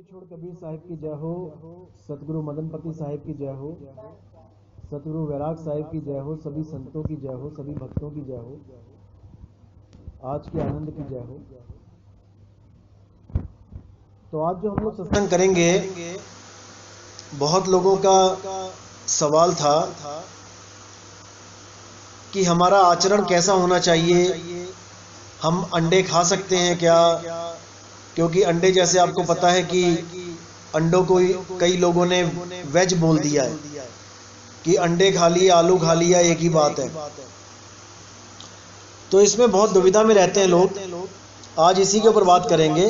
किशोर कबीर साहिब की जय हो। सतगुरु मदनपति साहिब की जय हो। सतगुरु वैराग साहिब की जय हो। सभी संतों की जय हो। सभी भक्तों की जय हो। आज के आनंद की जय हो। तो आज जो हम लोग सत्संग करेंगे, बहुत लोगों का सवाल था कि हमारा आचरण कैसा होना चाहिए। हम अंडे खा सकते हैं क्या? क्योंकि अंडे जैसे आपको पता है कि अंडों को कई लोगों ने वेज बोल दिया है कि अंडे खा लिए, आलू खा लिया, एक ही बात है। तो इसमें बहुत दुविधा में रहते हैं लोग। आज इसी के ऊपर बात करेंगे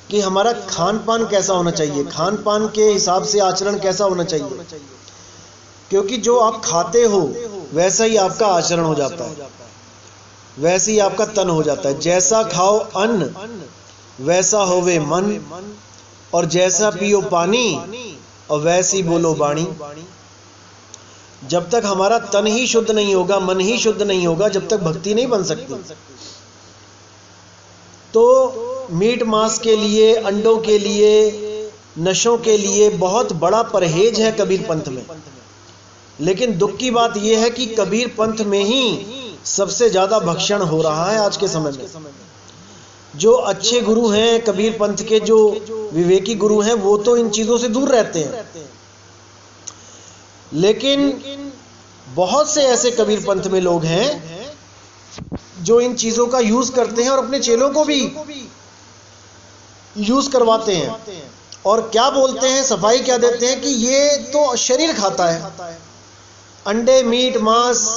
कि हमारा खान पान कैसा होना चाहिए, खान पान के हिसाब से आचरण कैसा होना चाहिए। क्योंकि जो आप खाते हो वैसा ही आपका आचरण हो जाता है, वैसे ही आपका तन हो जाता है। जैसा खाओ अन्न वैसा होवे मन, और जैसा पियो पानी और वैसी बोलो बाणी। जब तक हमारा तन ही शुद्ध नहीं होगा, मन ही शुद्ध नहीं होगा, जब तक भक्ति नहीं बन सकती। तो मीट मांस के लिए, अंडों के लिए, नशों के लिए बहुत बड़ा परहेज है कबीर पंथ में। लेकिन दुख की बात यह है कि कबीर पंथ में ही सबसे ज्यादा भक्षण हो रहा है आज के समय में। जो अच्छे गुरु हैं कबीर पंथ के, जो विवेकी गुरु हैं, वो तो इन चीजों से दूर रहते हैं। लेकिन बहुत से ऐसे कबीर पंथ में लोग हैं जो इन चीजों का यूज करते हैं और अपने चेलों को भी यूज करवाते हैं। और क्या बोलते हैं, सफाई क्या देते हैं कि ये तो शरीर खाता है। अंडे, मीट, मांस,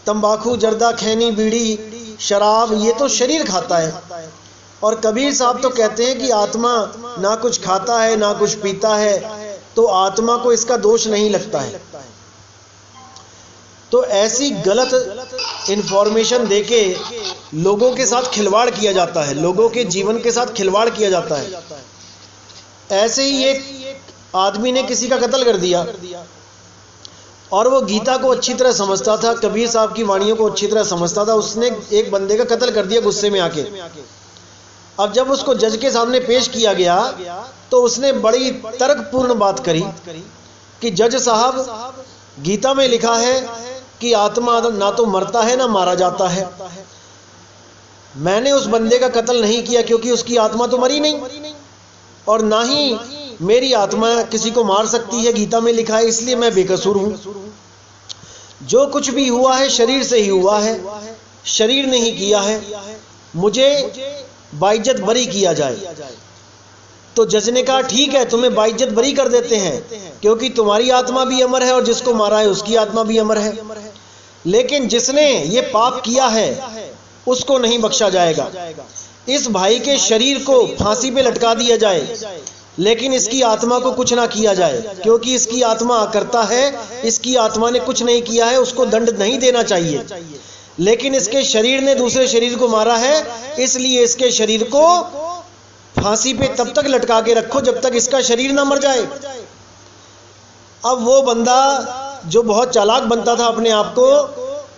तंबाकू, जर्दा, खैनी, बीड़ी, शराब, ये तो शरीर खाता है। और कबीर साहब तो कहते हैं कि आत्मा ना कुछ खाता है ना कुछ पीता है, तो आत्मा को इसका दोष नहीं लगता है। तो ऐसी गलत इंफॉर्मेशन देके लोगों के साथ खिलवाड़ किया जाता है, लोगों के जीवन के साथ खिलवाड़ किया जाता है। ऐसे ही एक आदमी ने किसी का कत्ल कर दिया और वो गीता को अच्छी तरह समझता था, कबीर साहब की वाणियों को अच्छी तरह समझता था। उसने एक बंदे का कत्ल कर दिया गुस्से में आके। अब जब उसको जज के सामने पेश किया गया तो उसने बड़ी तर्कपूर्ण बात करी कि जज साहब, गीता में लिखा है कि आत्मा ना तो मरता है ना मारा जाता है। मैंने उस बंदे का कत्ल नहीं किया क्योंकि उसकी आत्मा तो मरी नहीं, और ना ही मेरी आत्मा किसी को मार सकती है, गीता में लिखा है, इसलिए मैं बेकसूर हूं। जो कुछ भी हुआ है शरीर से ही हुआ है, शरीर ने ही किया है, मुझे बाइज्जत बरी किया जाए। तो जज ने कहा ठीक है, तुम्हें बाइज्जत बरी कर देते हैं क्योंकि तुम्हारी आत्मा भी अमर है और जिसको मारा है उसकी आत्मा भी अमर है। लेकिन जिसने ये पाप किया है उसको नहीं बख्शा जाएगा। इस भाई के शरीर को फांसी पे लटका दिया जाए लेकिन इसकी आत्मा को कुछ ना किया जाए, क्योंकि इसकी आत्मा करता है, इसकी आत्मा ने कुछ नहीं किया है, उसको दंड नहीं देना चाहिए। लेकिन इसके शरीर ने दूसरे शरीर को मारा है, इसलिए इसके शरीर को फांसी पे तब तक लटका के रखो जब तक इसका शरीर ना मर जाए। अब वो बंदा जो बहुत चालाक बनता था अपने आप को,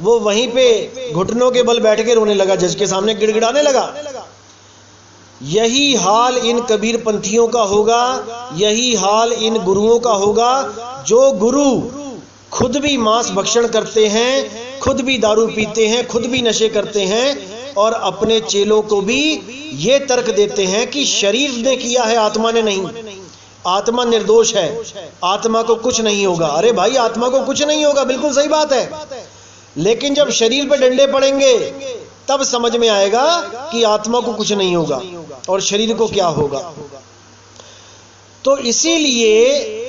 वो वहीं पे घुटनों के बल बैठ के रोने लगा, जज के सामने गिड़गिड़ाने लगा। यही हाल इन कबीर पंथियों का होगा, यही हाल इन गुरुओं का होगा, जो गुरु खुद भी मांस भक्षण करते हैं, खुद भी दारू पीते हैं, खुद भी नशे करते हैं और अपने चेलों को भी ये तर्क देते हैं कि शरीर ने किया है, आत्मा ने नहीं, आत्मा निर्दोष है, आत्मा को कुछ नहीं होगा। अरे भाई, आत्मा को कुछ नहीं होगा, बिल्कुल सही बात है, लेकिन जब शरीर पे डंडे पड़ेंगे तब समझ में आएगा कि आत्मा को कुछ नहीं होगा और शरीर को क्या होगा। तो इसीलिए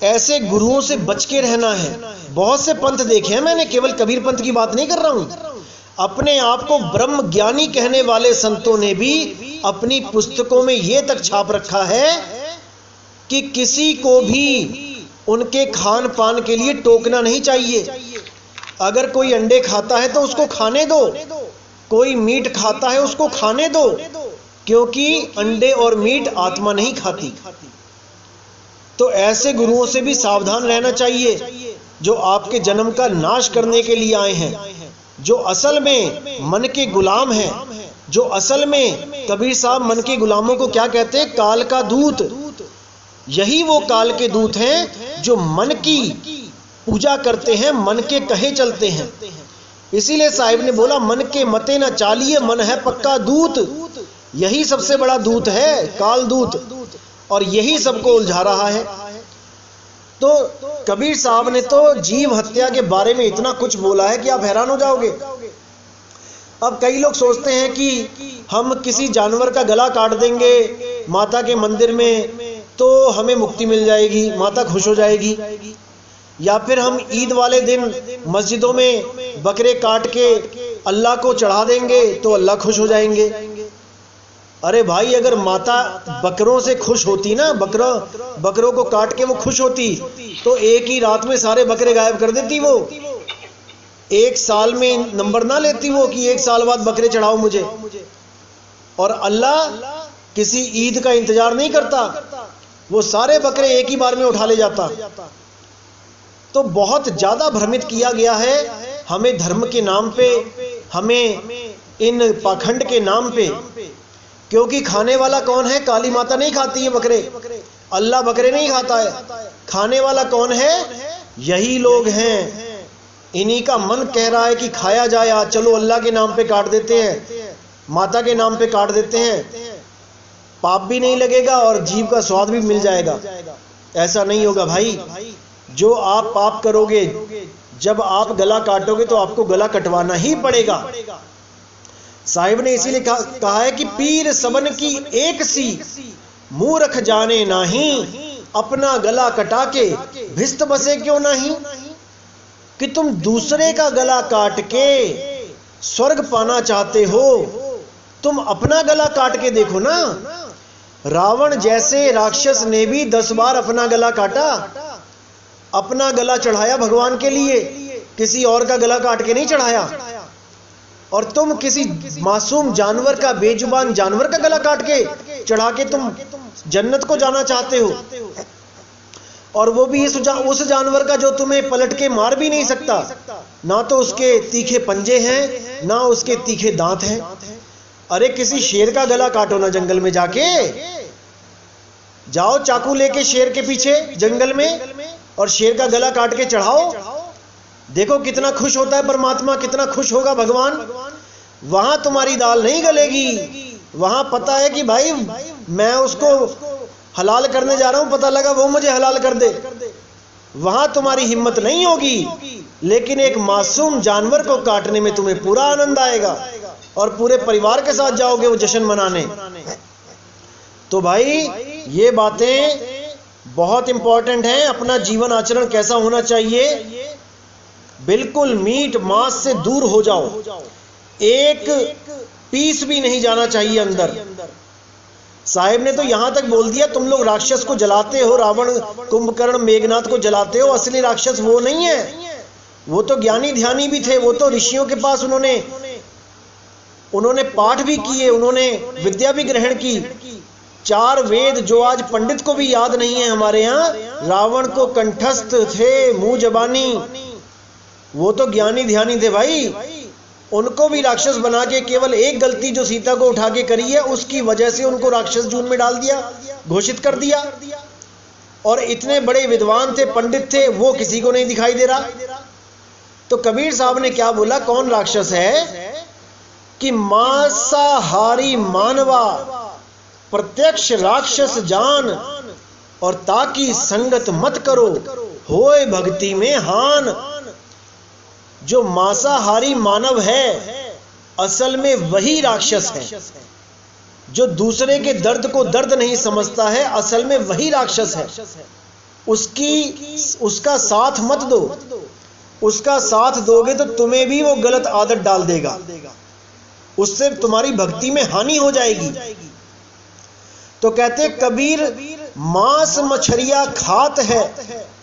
ऐसे गुरुओं से बच के रहना है। बहुत से पंथ देखे हैं मैंने, केवल कबीर पंथ की बात नहीं कर रहा हूं। अपने आप को ब्रह्म ज्ञानी कहने वाले संतों ने भी अपनी पुस्तकों में यह तक छाप रखा है कि किसी को भी उनके खान पान के लिए टोकना नहीं चाहिए। अगर कोई अंडे खाता है तो उसको खाने दो, कोई मीट खाता है उसको खाने दो, क्योंकि अंडे और मीट आत्मा नहीं खाती। तो ऐसे गुरुओं से भी सावधान रहना चाहिए जो आपके जन्म का नाश करने के लिए आए हैं, जो असल में मन के गुलाम हैं, जो असल में कबीर साहब मन के गुलामों को क्या कहते हैं? काल का दूत। यही वो काल के दूत हैं जो मन की पूजा करते हैं, मन के कहे चलते हैं। इसीलिए साहिब ने बोला, मन के मते न चालिए, मन है पक्का दूत। यही सबसे बड़ा दूत है, काल दूत, और यही सबको उलझा रहा है। तो कबीर साहब ने तो जीव हत्या के बारे में इतना कुछ बोला है कि आप हैरान हो जाओगे। अब कई लोग सोचते हैं कि हम किसी जानवर का गला काट देंगे माता के मंदिर में तो हमें मुक्ति मिल जाएगी, माता खुश हो जाएगी। या फिर हम ईद वाले दिन मस्जिदों में बकरे काट के अल्लाह को चढ़ा देंगे तो अल्लाह खुश हो जाएंगे। अरे भाई, अगर माता बकरों से खुश होती ना, बकरों को काट के वो खुश होती तो एक ही रात में सारे बकरे गायब कर देती। वो एक साल में नंबर ना लेती वो कि एक साल बाद बकरे चढ़ाओ मुझे। और अल्लाह किसी ईद का इंतजार नहीं करता, वो सारे बकरे एक ही बार में उठा ले जाता। तो बहुत ज्यादा भ्रमित किया गया है हमें धर्म के नाम पे, हमें इन पाखंड के नाम पे। क्योंकि खाने वाला कौन है? काली माता नहीं खाती है बकरे, अल्लाह बकरे नहीं खाता है। खाने वाला कौन है? यही लोग हैं। इन्हीं का मन कह रहा है कि खाया जाए, आज चलो अल्लाह के नाम पे काट देते हैं, माता के नाम पे काट देते हैं, पाप भी नहीं लगेगा और जीव का स्वाद भी मिल जाएगा। ऐसा नहीं होगा भाई। जो आप पाप करोगे, जब आप गला काटोगे तो आपको गला कटवाना ही पड़ेगा। साहिब ने इसीलिए कहा है कि पीर सबन की एक सी, मूर्ख जाने नाही, अपना गला कटा के भिस्त बसे क्यों नहीं। कि तुम दूसरे का गला काट के स्वर्ग पाना चाहते हो, तुम अपना गला काट के देखो ना। रावण जैसे राक्षस ने भी 10 बार अपना गला काटा, अपना गला चढ़ाया भगवान के लिए, किसी और का गला काट के नहीं चढ़ाया। और तुम किसी मासूम जानवर का, बेजुबान जानवर का गला काट के चढ़ा के तुम जन्नत को जाना चाहते हो। और वो भी उस जानवर का जो तुम्हें पलट के मार भी नहीं सकता, ना तो उसके तीखे पंजे हैं ना उसके तीखे दांत हैं। अरे किसी शेर का गला काटो ना जंगल में जाके, जाओ चाकू लेके शेर के पीछे जंगल में और शेर का गला काट के चढ़ाओ, देखो कितना खुश होता है परमात्मा, कितना खुश होगा भगवान। वहां तुम्हारी दाल नहीं गलेगी। वहां पता है कि भाई मैं उसको हलाल करने जा रहा हूं, पता लगा वो मुझे हलाल कर दे, वहां तुम्हारी हिम्मत नहीं होगी। लेकिन एक मासूम जानवर को काटने में तुम्हें पूरा आनंद आएगा और पूरे परिवार के साथ जाओगे वो जश्न मनाने। तो भाई ये बातें बहुत इंपॉर्टेंट हैं। अपना जीवन आचरण कैसा होना चाहिए? बिल्कुल मीट मांस से दूर हो जाओ, एक पीस भी नहीं जाना चाहिए अंदर। साहिब ने तो यहां तक बोल दिया, तुम लोग राक्षस को जलाते हो, रावण, कुंभकर्ण, मेघनाथ को जलाते हो, असली राक्षस वो नहीं है। वो तो ज्ञानी ध्यानी भी थे, वो तो ऋषियों के पास उन्होंने पाठ भी किए, उन्होंने विद्या भी ग्रहण की। 4 वेद जो आज पंडित को भी याद नहीं है हमारे यहाँ, रावण को कंठस्थ थे, मुंह जबानी। वो तो ज्ञानी ध्यानी थे भाई। उनको भी राक्षस बना के केवल एक गलती जो सीता को उठा के करी है उसकी वजह से उनको राक्षस जून में डाल दिया, घोषित कर दिया। और इतने बड़े विद्वान थे, पंडित थे, वो किसी को नहीं दिखाई दे रहा। तो कबीर साहब ने क्या बोला, कौन राक्षस है? कि मांसाहारी मानवा प्रत्यक्ष राक्षस जान, और ताकि संगत मत करो होए भक्ति में हान। जो मांसाहारी मानव है असल में वही राक्षस है। जो दूसरे के दर्द को दर्द नहीं समझता है असल में वही राक्षस है। उसका साथ मत दो। उसका साथ दोगे तो तुम्हें भी वो गलत आदत डाल देगा, उससे तुम्हारी भक्ति में हानि हो जाएगी। तो कहते कबीर, मांस मछरिया खात है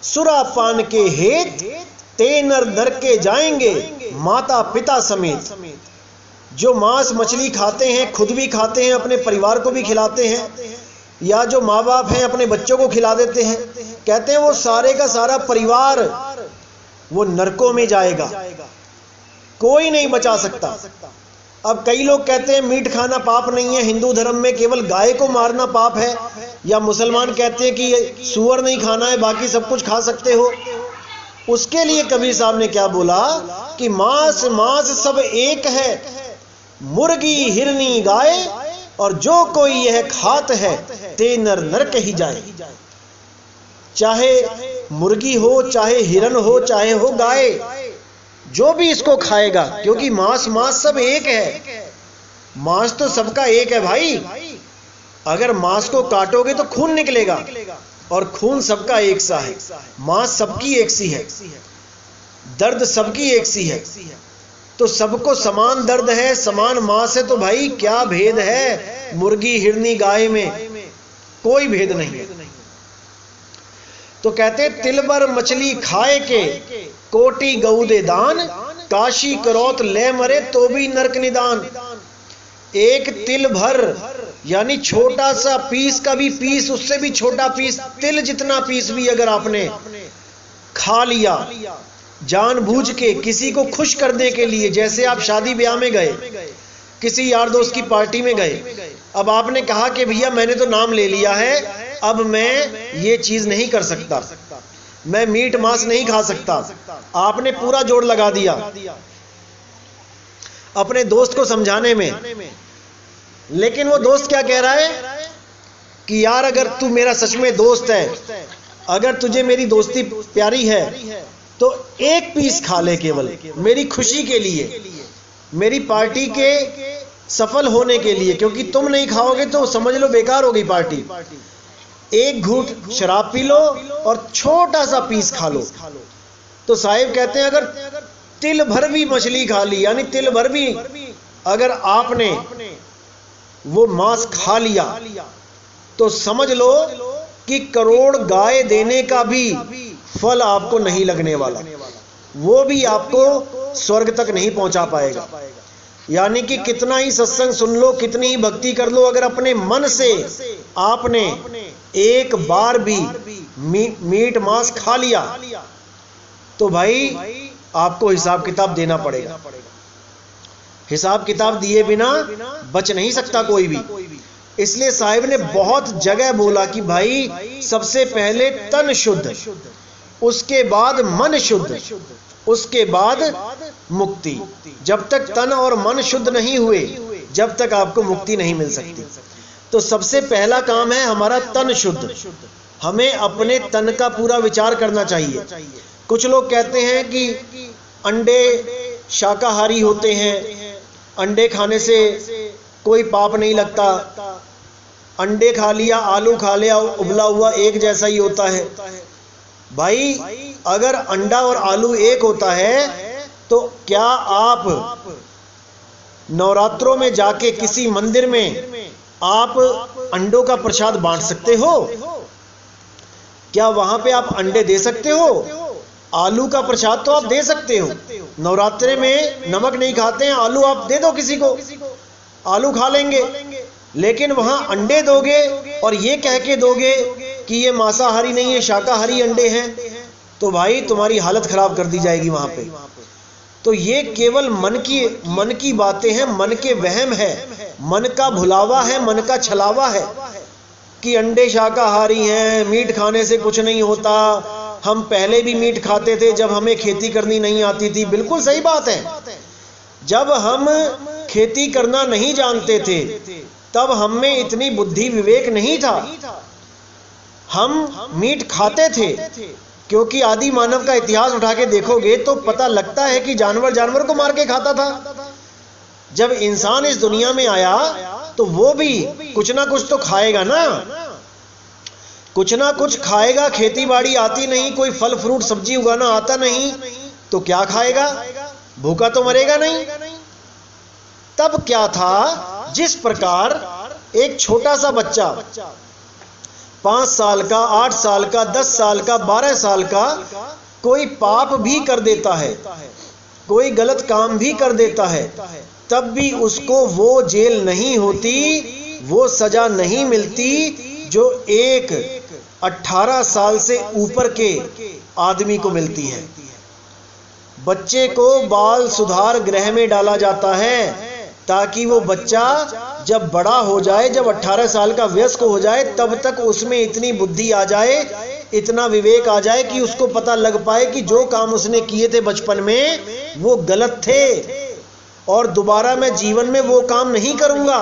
सुरा पान के हेत, ते नर नर के जाएंगे माता पिता समेत। जो मांस मछली खाते हैं, खुद भी खाते हैं, अपने परिवार को भी खिलाते हैं, या जो माँ बाप हैं अपने बच्चों को खिला देते हैं, कहते हैं वो सारे का सारा परिवार वो नरकों में जाएगा, कोई नहीं बचा सकता। अब कई लोग कहते हैं मीट खाना पाप नहीं है, हिंदू धर्म में केवल गाय को मारना पाप है, या मुसलमान कहते हैं कि सूअर नहीं खाना है, बाकी सब कुछ खा सकते हो। उसके लिए कबीर साहब ने क्या बोला कि मांस मांस सब एक है, मुर्गी हिरनी गाय, और जो कोई यह खात है ते नर नरक ही जाए। चाहे मुर्गी हो, चाहे हिरन हो, चाहे हो गाय, जो भी इसको खाएगा, क्योंकि मांस मांस सब एक है, मांस तो सबका एक है भाई। अगर मांस को काटोगे तो खून निकलेगा, और खून सबका एक सा है, मांस सबकी एक सी है, दर्द सबकी एक सी है, तो सबको समान दर्द है, समान मांस है, तो भाई क्या भेद है मुर्गी हिरनी गाय में? कोई भेद नहीं है। तो कहते तिल भर मछली खाए के कोटि गऊ दे दान, काशी करौत ले मरे तो भी नरक निदान। एक तिल भर यानी छोटा सा पीस का भी पीस, उससे भी छोटा पीस, तिल जितना पीस भी अगर आपने खा लिया जानबूझ के किसी को खुश करने के लिए, जैसे आप शादी ब्याह में गए, किसी यार दोस्त की पार्टी में गए, अब आपने कहा कि भैया मैंने तो नाम ले लिया है, अब मैं ये चीज नहीं कर सकता, मैं मीट मांस नहीं खा सकता, आपने पूरा जोर लगा दिया अपने दोस्त को समझाने में, लेकिन वो दोस्त क्या कह रहा है कि यार अगर तू मेरा सच में दोस्त है, अगर तुझे मेरी दोस्ती प्यारी है, तो एक पीस खा ले, केवल मेरी खुशी के लिए, मेरी पार्टी के सफल होने के लिए, क्योंकि तुम नहीं खाओगे तो समझ लो बेकार होगी पार्टी। एक घूंट शराब पी लो और छोटा सा पीस खा लो। तो साहिब कहते हैं अगर तिल भर भी मछली खा ली, यानी तिल भर भी अगर आपने वो मांस खा लिया, तो समझ लो कि करोड़ गाय देने का भी फल आपको नहीं लगने वाला, वो भी आपको स्वर्ग तक नहीं पहुंचा पाएगा। यानी कि कितना ही सत्संग सुन लो, कितनी ही भक्ति कर लो, अगर अपने मन से आपने एक बार भी मीट मांस खा लिया, तो भाई आपको हिसाब किताब देना पड़ेगा। हिसाब किताब दिए बिना बच नहीं सकता कोई भी। इसलिए साहिब ने बहुत जगह बोला कि भाई सबसे पहले तन शुद्ध, उसके बाद मन शुद्ध, उसके बाद मुक्ति। जब तक तन और मन शुद्ध नहीं हुए, जब तक आपको मुक्ति नहीं मिल सकती। तो सबसे पहला काम है हमारा तन शुद्ध। हमें अपने तन का पूरा विचार करना चाहिए। कुछ लोग कहते हैं कि अंडे शाकाहारी होते हैं, अंडे खाने से कोई पाप नहीं लगता, अंडे खा लिया, आलू खा लिया, उबला हुआ एक जैसा ही होता है। भाई अगर अंडा और आलू एक होता है, तो क्या आप नवरात्रों में जाके किसी मंदिर में आप अंडों का प्रसाद बांट सकते हो? क्या वहां पे आप अंडे दे सकते हो? आलू का प्रसाद तो आप दे सकते हो। नवरात्रे में नमक नहीं खाते हैं, आलू आप दे दो किसी को, आलू खा लेंगे। लेकिन वहां अंडे दोगे और ये कह के दोगे कि ये मांसाहारी नहीं है, शाकाहारी अंडे हैं, तो भाई तुम्हारी हालत खराब कर दी जाएगी वहां पे। तो ये केवल मन की बातें हैं, मन के वहम है, मन का भुलावा है, मन का छलावा है कि अंडे शाकाहारी हैं, मीट खाने से कुछ नहीं होता, हम पहले भी मीट खाते थे जब हमें खेती करनी नहीं आती थी। बिल्कुल सही बात है। जब हम खेती करना नहीं जानते थे तब हम में इतनी बुद्धि विवेक नहीं था, हम मीट खाते थे। क्योंकि आदि मानव का इतिहास उठा के देखोगे तो पता लगता है कि जानवर को मार के खाता था। जब इंसान इस दुनिया में आया तो वो भी कुछ ना कुछ तो खाएगा ना, कुछ ना कुछ खाएगा। खेती बाड़ी आती नहीं, कोई फल फ्रूट सब्जी उगाना आता नहीं, तो क्या खाएगा? भूखा तो मरेगा नहीं। तब क्या था, जिस प्रकार एक छोटा सा बच्चा 5 साल का, 8 साल का, 10 साल का, 12 साल का कोई पाप भी कर देता है, कोई गलत काम भी कर देता है, तब भी उसको वो जेल नहीं होती, वो सजा नहीं मिलती जो एक 18 साल से ऊपर के आदमी को मिलती है। बच्चे को बाल सुधार गृह में डाला जाता है ताकि वो बच्चा जब बड़ा हो जाए, जब 18 साल का वयस्क हो जाए, तब तक उसमें इतनी बुद्धि आ जाए, इतना विवेक आ जाए कि उसको पता लग पाए कि जो काम उसने किए थे बचपन में वो गलत थे और दोबारा मैं जीवन में वो काम नहीं करूंगा।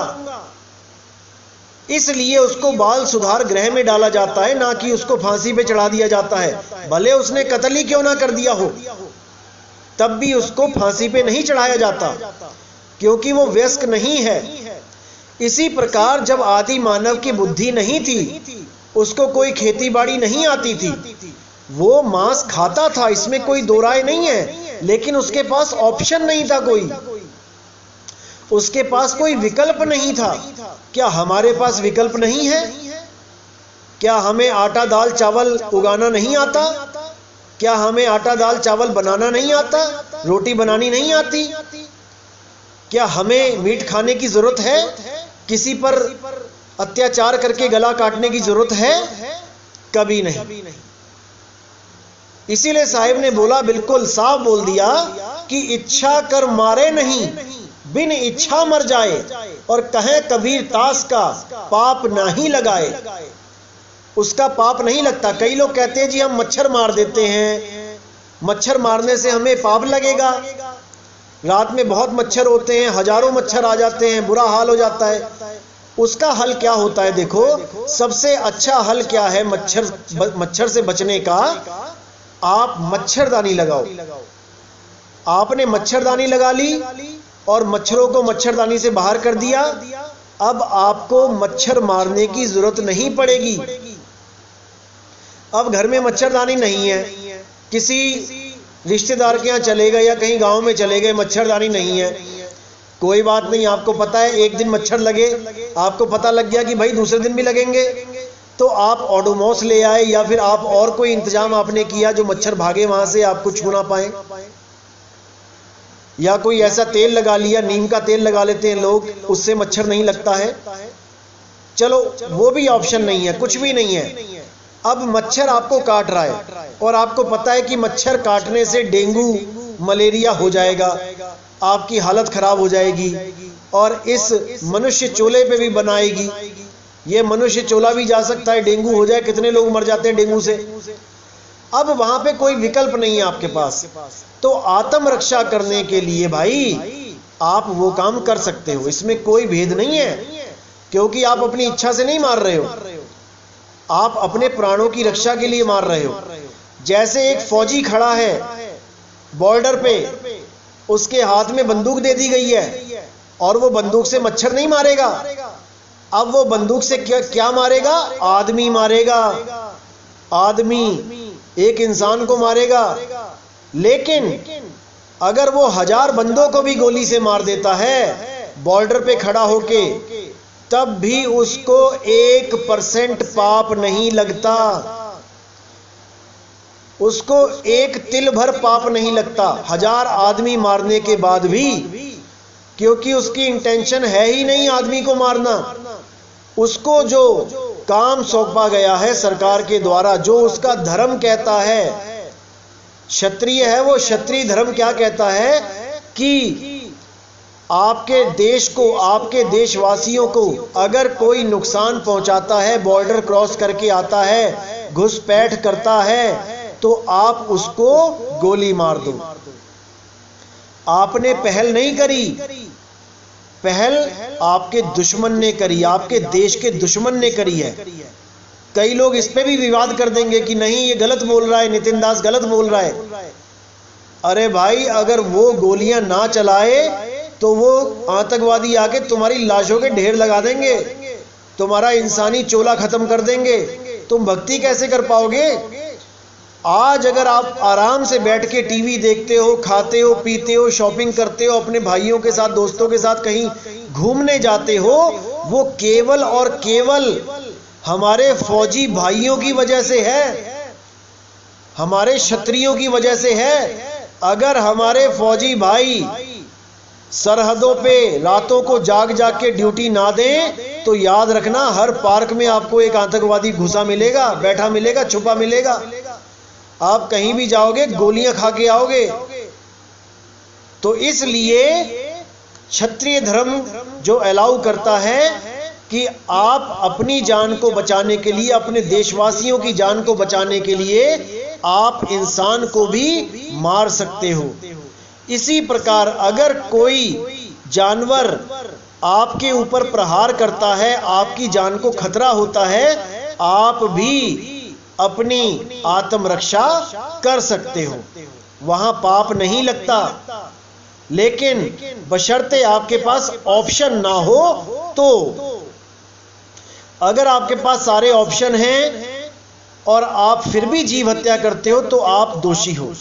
इसलिए उसको बाल सुधार गृह में डाला जाता है, ना कि उसको फांसी पे चढ़ा दिया जाता है। भले उसने कत्ल ही क्यों ना कर दिया हो, तब भी उसको फांसी पे नहीं चढ़ाया जाता, क्योंकि वो वयस्क नहीं है। इसी प्रकार जब आदि मानव की बुद्धि नहीं थी, उसको कोई खेती बाड़ी नहीं आती थी, वो मांस खाता था, इसमें कोई दो राय नहीं है, लेकिन उसके पास ऑप्शन नहीं था, कोई उसके पास कोई विकल्प नहीं था। क्या हमारे पास विकल्प नहीं है? क्या हमें आटा दाल चावल उगाना नहीं आता? क्या हमें आटा दाल चावल बनाना नहीं आता? रोटी बनानी नहीं आती? क्या हमें मीट खाने की जरूरत है? किसी पर अत्याचार करके गला काटने की जरूरत है? कभी नहीं। इसीलिए साहिब ने बोला, बिल्कुल साफ बोल दिया कि इच्छा कर मारे नहीं, बिन इच्छा मर जाए, और कहें कबीर तास का पाप नहीं लगाए। उसका पाप नहीं लगता। कई लोग कहते हैं जी हम मच्छर मार देते हैं, मच्छर मारने से हमें पाप लगेगा। रात में बहुत मच्छर होते हैं, हजारों मच्छर आ जाते हैं, बुरा हाल हो जाता है। उसका हल क्या होता है? देखो, सबसे अच्छा हल क्या है मच्छर से बचने का? आप मच्छरदानी लगाओ। आपने मच्छरदानी लगा ली और मच्छरों को मच्छरदानी से बाहर कर दिया, अब आपको मच्छर मारने की जरूरत नहीं पड़ेगी। अब घर में मच्छरदानी नहीं है, किसी रिश्तेदार के यहाँ चले गए या कहीं गांव में चले गए, मच्छरदानी नहीं है, कोई बात नहीं। आपको पता है एक दिन मच्छर लगे, आपको पता लग गया कि भाई दूसरे दिन भी लगेंगे, तो आप ओडोमॉस ले आए, या फिर आप और कोई इंतजाम आपने किया जो मच्छर भागे वहां से, आपको छू ना पाए। या कोई ऐसा तेल लगा लिया, नीम का तेल लगा लेते हैं लोग, उससे मच्छर नहीं लगता है। चलो वो भी ऑप्शन नहीं है, कुछ भी नहीं है। अब मच्छर आपको काट रहा है और आपको पता है कि मच्छर काटने से डेंगू मलेरिया हो जाएगा, आपकी हालत खराब हो जाएगी और इस मनुष्य चोले पे भी बनाएगी। ये मनुष्य चोला भी जा सकता है, डेंगू हो जाए, कितने लोग मर जाते हैं डेंगू से। अब वहां पे कोई विकल्प नहीं है आपके पास, तो आत्म रक्षा करने के लिए भाई आप वो काम कर सकते हो, इसमें कोई भेद नहीं है, क्योंकि आप अपनी इच्छा से नहीं मार रहे हो, आप अपने प्राणों की रक्षा के लिए मार रहे हो। जैसे एक फौजी खड़ा है बॉर्डर पे, उसके हाथ में बंदूक दे दी गई है और वो बंदूक से मच्छर नहीं मारेगा, अब वो बंदूक से क्या मारेगा? आदमी मारेगा, आदमी एक इंसान को मारेगा। लेकिन अगर वो 1000 बंदों को भी गोली से मार देता है बॉर्डर पे खड़ा होके, तब भी उसको 1% पाप नहीं लगता, उसको एक तिल भर पाप नहीं लगता 1000 आदमी मारने के बाद भी, क्योंकि उसकी इंटेंशन है ही नहीं आदमी को मारना। उसको जो काम सौंपा गया है सरकार के द्वारा, जो उसका धर्म कहता है, क्षत्रिय है वो, क्षत्रिय धर्म क्या कहता है कि आपके देश को, आपके देशवासियों को अगर कोई नुकसान पहुंचाता है, बॉर्डर क्रॉस करके आता है, घुसपैठ करता है, तो आप उसको गोली मार दो। आपने पहल नहीं करी, पहल आपके दुश्मन ने करी, आपके देश के दुश्मन ने करी है। कई लोग इस पे भी विवाद कर देंगे कि नहीं ये गलत बोल रहा है, नितिन दास गलत बोल रहा है। अरे भाई, अगर वो गोलियां ना चलाए तो वो आतंकवादी आके तुम्हारी लाशों के ढेर लगा देंगे, तुम्हारा इंसानी चोला खत्म कर देंगे, तुम भक्ति कैसे कर पाओगे? आज अगर आप आराम से बैठ के टीवी देखते हो, खाते हो, पीते हो, शॉपिंग करते हो, अपने भाइयों के साथ, दोस्तों के साथ कहीं घूमने जाते हो, वो केवल और केवल हमारे फौजी भाइयों की वजह से है, हमारे क्षत्रियों की वजह से है। अगर हमारे फौजी भाई सरहदों पे रातों को जाग जाग के ड्यूटी ना दें, तो याद रखना हर पार्क में आपको एक आतंकवादी घुसा मिलेगा, बैठा मिलेगा, छुपा मिलेगा। आप कहीं भी जाओगे गोलियां खा के आओगे। तो इसलिए क्षत्रिय धर्म जो अलाउ करता है कि आप अपनी जान को बचाने के लिए, अपने देशवासियों की जान को बचाने के लिए आप इंसान को भी मार सकते हो। इसी प्रकार अगर कोई जानवर आपके ऊपर प्रहार करता है, आपकी जान को खतरा होता है, आप भी अपनी आत्मरक्षा कर सकते हो, वहां पाप नहीं लगता। लेकिन बशर्ते आपके पास ऑप्शन ना हो तो। अगर आपके पास सारे ऑप्शन हैं और आप फिर भी जीव हत्या करते हो तो आप दोषी हो।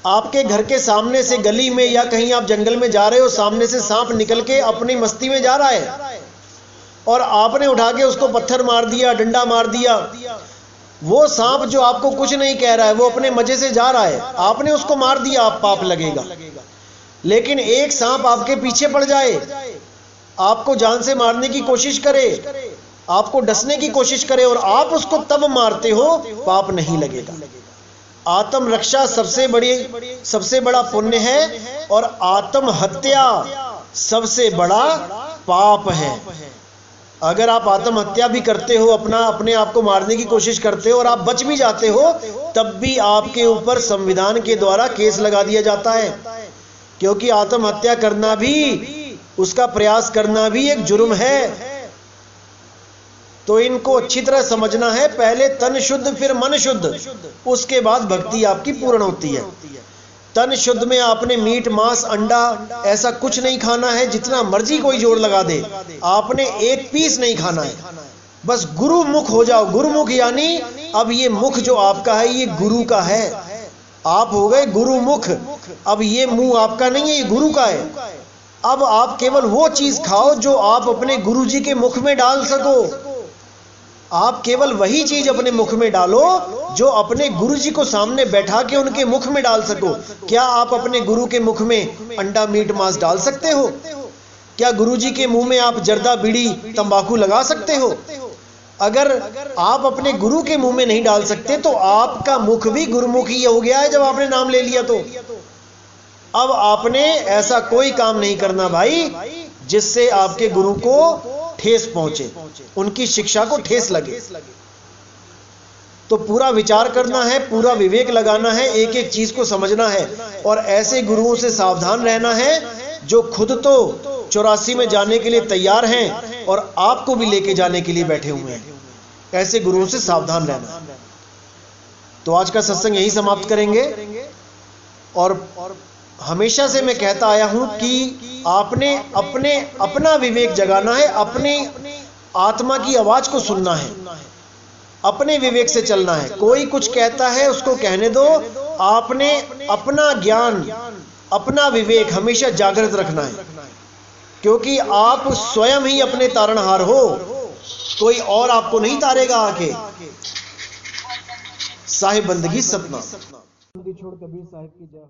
आपके घर के सामने से गली में या कहीं आप जंगल में जा रहे हो, सामने से सांप निकल के अपनी मस्ती में जा रहा है और आपने उठा के उसको पत्थर मार दिया, डंडा मार दिया। वो सांप जो आपको कुछ नहीं कह रहा है, वो अपने मजे से जा रहा है, आपने उसको मार दिया, आप पाप लगेगा। लेकिन एक सांप आपके पीछे पड़ जाए, आपको जान से मारने की कोशिश करे, आपको डसने की कोशिश करे और आप उसको तब मारते हो, पाप नहीं लगेगा। आत्मरक्षा सबसे बड़ा पुण्य है और आत्महत्या सबसे बड़ा पाप है। अगर आप आत्महत्या भी करते हो, अपने आप को मारने की कोशिश करते हो और आप बच भी जाते हो, तब भी आपके ऊपर संविधान के द्वारा केस लगा दिया जाता है, क्योंकि आत्महत्या करना भी, उसका प्रयास करना भी एक जुर्म है। तो इनको अच्छी तरह समझना है, पहले तन शुद्ध फिर मन शुद्ध, उसके बाद भक्ति आपकी पूर्ण होती है। तन शुद्ध में आपने मीट मांस अंडा ऐसा कुछ नहीं खाना है, जितना मर्जी कोई जोर लगा दे, आपने एक पीस नहीं खाना है। बस गुरुमुख हो जाओ। गुरुमुख यानी अब ये मुख जो आपका है ये गुरु का है, आप हो गए गुरुमुख। अब ये मुंह आपका नहीं है, ये गुरु का है। अब आप केवल वो चीज खाओ जो आप अपने गुरु जी के मुख में डाल सको। आप केवल वही चीज अपने मुख में डालो जो अपने गुरु जी को सामने बैठा के उनके मुख में डाल सको। क्या आप अपने गुरु के मुख में अंडा मीट मांस डाल सकते हो? क्या गुरु जी के मुंह में आप जर्दा बीड़ी तंबाकू लगा सकते हो? अगर आप अपने गुरु के मुंह में नहीं डाल सकते तो आपका मुख भी गुरुमुख ही हो गया है जब आपने नाम ले लिया। तो अब आपने ऐसा कोई काम नहीं करना भाई जिससे आपके गुरु को ठेस पहुंचे, उनकी शिक्षा को ठेस लगे। तो पूरा विचार करना है, पूरा विवेक लगाना है, एक एक चीज को समझना है और ऐसे गुरुओं से सावधान रहना है जो खुद तो 84 में जाने के लिए तैयार हैं और आपको भी लेके जाने के लिए बैठे हुए हैं। ऐसे गुरुओं से सावधान रहना। तो आज का सत्संग यही समाप्त करेंगे और हमेशा से मैं कहता आया हूं कि आपने अपना विवेक जगाना है, अपने आत्मा की आवाज को सुनना है, अपने विवेक से चलना है। कोई कुछ कहता है उसको कहने दो, आपने अपना ज्ञान, अपना विवेक हमेशा जागृत रखना है, क्योंकि आप स्वयं ही अपने तारणहार हो, कोई और आपको नहीं तारेगा आके। साहिब बंदगी सपना छोड़ कबीर साहिब की जय हो।